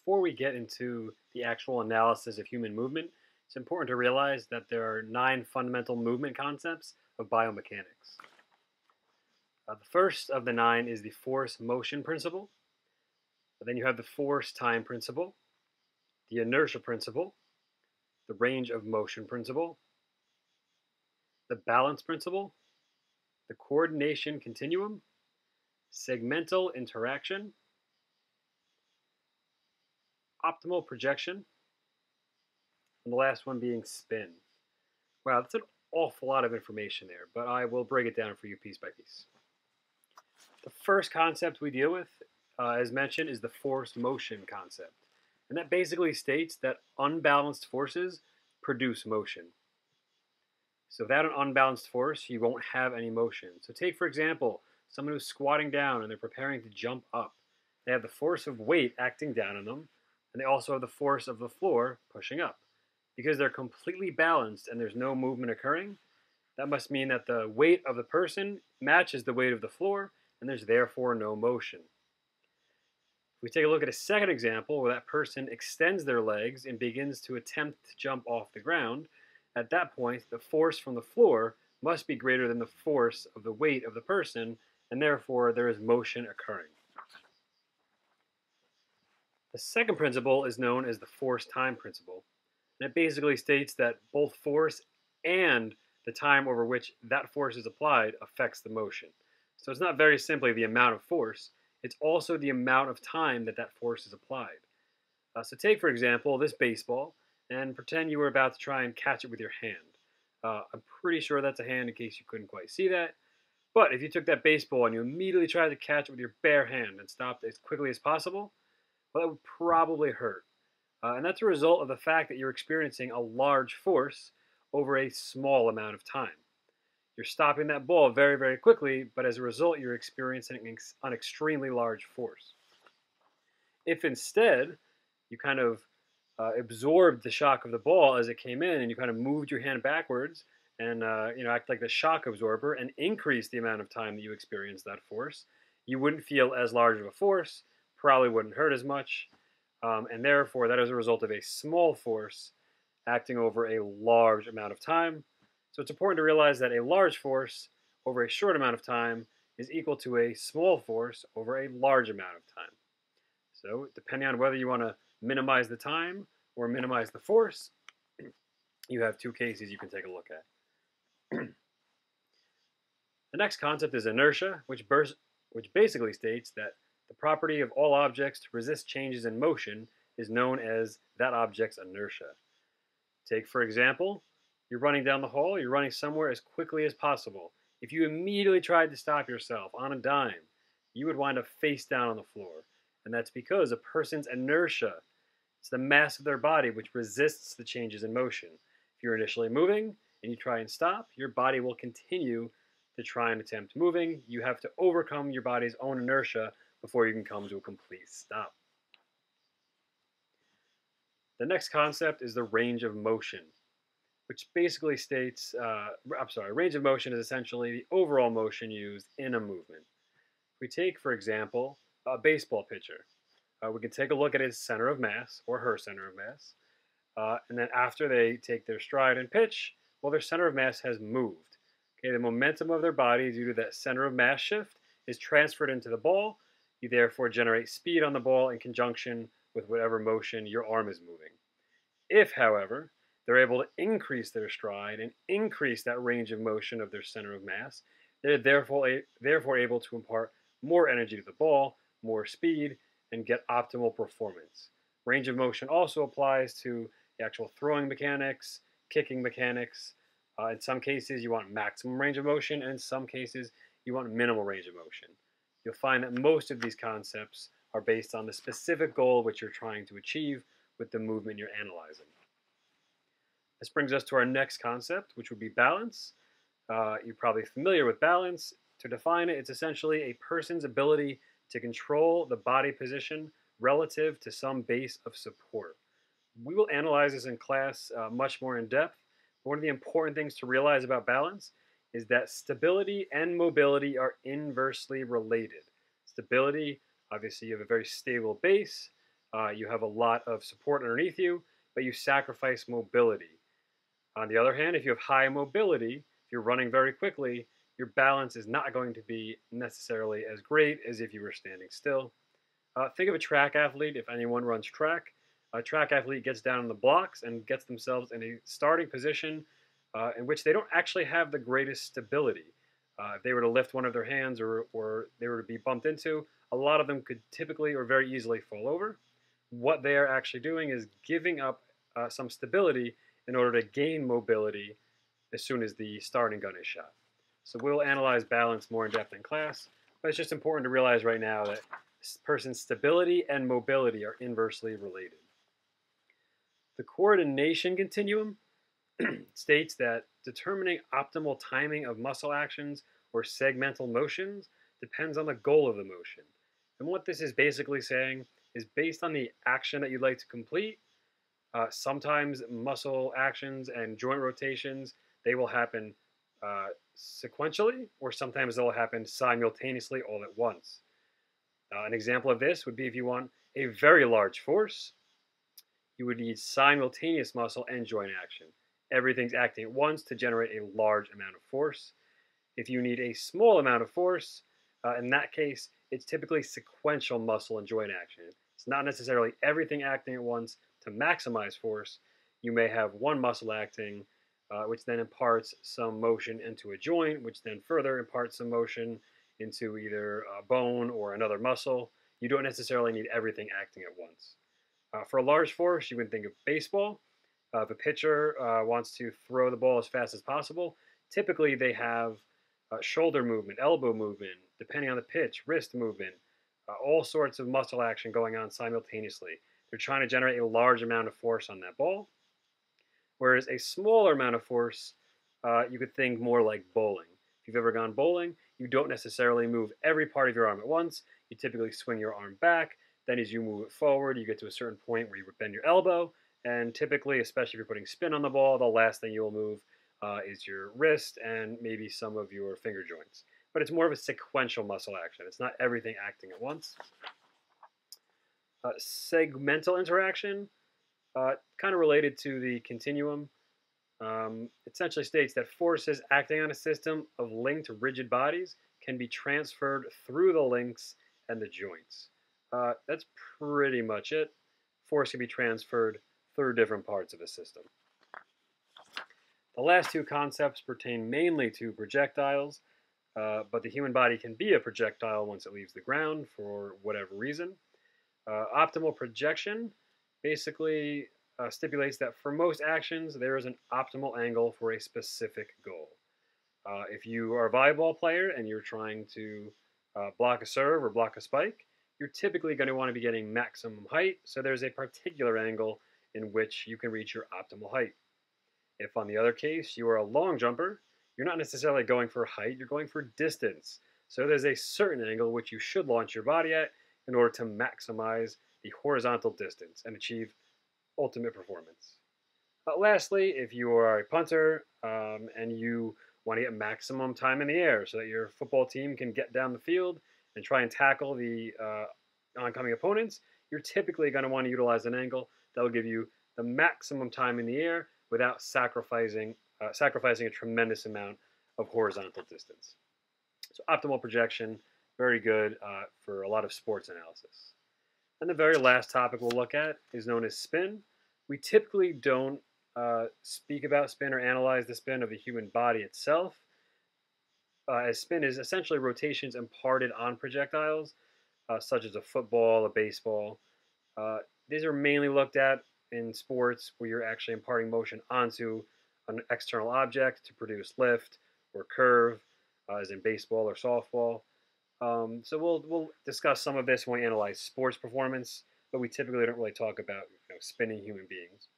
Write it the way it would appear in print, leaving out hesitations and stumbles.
Before we get into the actual analysis of human movement, it's important to realize that there are 9 fundamental movement concepts of biomechanics. The first of the 9 is the force motion principle. Then you have the force time principle, the inertia principle, the range of motion principle, the balance principle, the coordination continuum, segmental interaction, optimal projection, and the last one being spin. Wow, that's an awful lot of information there, but I will break it down for you piece by piece. The first concept we deal with, as mentioned, is the force motion concept. And that basically states that unbalanced forces produce motion. So without an unbalanced force, you won't have any motion. So take, for example, someone who's squatting down and they're preparing to jump up. They have the force of weight acting down on them, and they also have the force of the floor pushing up. Because they're completely balanced and there's no movement occurring, that must mean that the weight of the person matches the weight of the floor, and there's therefore no motion. If we take a look at a second example where that person extends their legs and begins to attempt to jump off the ground, at that point, the force from the floor must be greater than the force of the weight of the person, and therefore there is motion occurring. The second principle is known as the force time principle, and it basically states that both force and the time over which that force is applied affects the motion. So it's not very simply the amount of force, it's also the amount of time that that force is applied. So take, for example, this baseball, and pretend you were about to try and catch it with your hand. I'm pretty sure that's a hand in case you couldn't quite see that. But if you took that baseball and you immediately tried to catch it with your bare hand and stopped as quickly as possible, well, that would probably hurt. And that's a result of the fact that you're experiencing a large force over a small amount of time. You're stopping that ball very, very quickly, but as a result, you're experiencing an extremely large force. If instead you kind of absorbed the shock of the ball as it came in, and you kind of moved your hand backwards and act like the shock absorber and increased the amount of time that you experienced that force, you wouldn't feel as large of a force, probably wouldn't hurt as much, and therefore that is a result of a small force acting over a large amount of time. So it's important to realize that a large force over a short amount of time is equal to a small force over a large amount of time. So depending on whether you want to minimize the time or minimize the force, you have 2 cases you can take a look at. The next concept is inertia, which basically states that the property of all objects to resist changes in motion is known as that object's inertia. Take, for example, you're running down the hall, you're running somewhere as quickly as possible. If you immediately tried to stop yourself on a dime, you would wind up face down on the floor. And that's because a person's inertia, it's the mass of their body which resists the changes in motion. If you're initially moving and you try and stop, your body will continue to try and attempt moving. You have to overcome your body's own inertia before you can come to a complete stop. The next concept is the range of motion, which basically states, range of motion is essentially the overall motion used in a movement. If we take, for example, a baseball pitcher, we can take a look at his center of mass, or her center of mass, and then after they take their stride and pitch, well, their center of mass has moved. Okay, the momentum of their body due to that center of mass shift is transferred into the ball. You therefore generate speed on the ball in conjunction with whatever motion your arm is moving. If, however, they're able to increase their stride and increase that range of motion of their center of mass, they're therefore able to impart more energy to the ball, more speed, and get optimal performance. Range of motion also applies to the actual throwing mechanics, kicking mechanics. In some cases, you want maximum range of motion, and in some cases, you want minimal range of motion. You'll find that most of these concepts are based on the specific goal which you're trying to achieve with the movement you're analyzing. This brings us to our next concept, which would be balance. You're probably familiar with balance. To define it, it's essentially a person's ability to control the body position relative to some base of support. We will analyze this in class much more in depth. But one of the important things to realize about balance is that stability and mobility are inversely related. Stability, obviously you have a very stable base. You have a lot of support underneath you, but you sacrifice mobility. On the other hand, if you have high mobility, if you're running very quickly, your balance is not going to be necessarily as great as if you were standing still. Think of a track athlete. If anyone runs track, a track athlete gets down in the blocks and gets themselves in a starting position in which they don't actually have the greatest stability. If they were to lift one of their hands or they were to be bumped into, a lot of them could typically or very easily fall over. What they are actually doing is giving up some stability in order to gain mobility as soon as the starting gun is shot. So we'll analyze balance more in depth in class, but it's just important to realize right now that person's stability and mobility are inversely related. The coordination continuum states that determining optimal timing of muscle actions or segmental motions depends on the goal of the motion. And what this is basically saying is based on the action that you'd like to complete, sometimes muscle actions and joint rotations, they will happen sequentially, or sometimes they'll happen simultaneously all at once. An example of this would be if you want a very large force, you would need simultaneous muscle and joint action. Everything's acting at once to generate a large amount of force. If you need a small amount of force, in that case, it's typically sequential muscle and joint action. It's not necessarily everything acting at once to maximize force. You may have one muscle acting, which then imparts some motion into a joint, which then further imparts some motion into either a bone or another muscle. You don't necessarily need everything acting at once. For a large force, you can think of baseball. If a pitcher wants to throw the ball as fast as possible, typically they have shoulder movement, elbow movement, depending on the pitch, wrist movement, all sorts of muscle action going on simultaneously. They're trying to generate a large amount of force on that ball. Whereas a smaller amount of force, you could think more like bowling. If you've ever gone bowling, you don't necessarily move every part of your arm at once. You typically swing your arm back. Then as you move it forward, you get to a certain point where you would bend your elbow. And typically, especially if you're putting spin on the ball, the last thing you'll move is your wrist and maybe some of your finger joints. But it's more of a sequential muscle action. It's not everything acting at once. Segmental interaction, kind of related to the continuum, essentially states that forces acting on a system of linked rigid bodies can be transferred through the links and the joints. That's pretty much it. Force can be transferred through different parts of a system. The last two concepts pertain mainly to projectiles, but the human body can be a projectile once it leaves the ground for whatever reason. Optimal projection basically stipulates that for most actions, there is an optimal angle for a specific goal. If you are a volleyball player and you're trying to block a serve or block a spike, you're typically going to want to be getting maximum height, so there's a particular angle in which you can reach your optimal height. If, on the other case, you are a long jumper, you're not necessarily going for height, you're going for distance. So there's a certain angle which you should launch your body at in order to maximize the horizontal distance and achieve ultimate performance. Lastly, if you are a punter and you want to get maximum time in the air so that your football team can get down the field and try and tackle the oncoming opponents, you're typically going to want to utilize an angle that will give you the maximum time in the air without sacrificing a tremendous amount of horizontal distance. So optimal projection, very good for a lot of sports analysis. And the very last topic we'll look at is known as spin. We typically don't speak about spin or analyze the spin of the human body itself, as spin is essentially rotations imparted on projectiles, such as a football, a baseball. These are mainly looked at in sports where you're actually imparting motion onto an external object to produce lift or curve, as in baseball or softball. So we'll discuss some of this when we analyze sports performance, but we typically don't really talk about spinning human beings.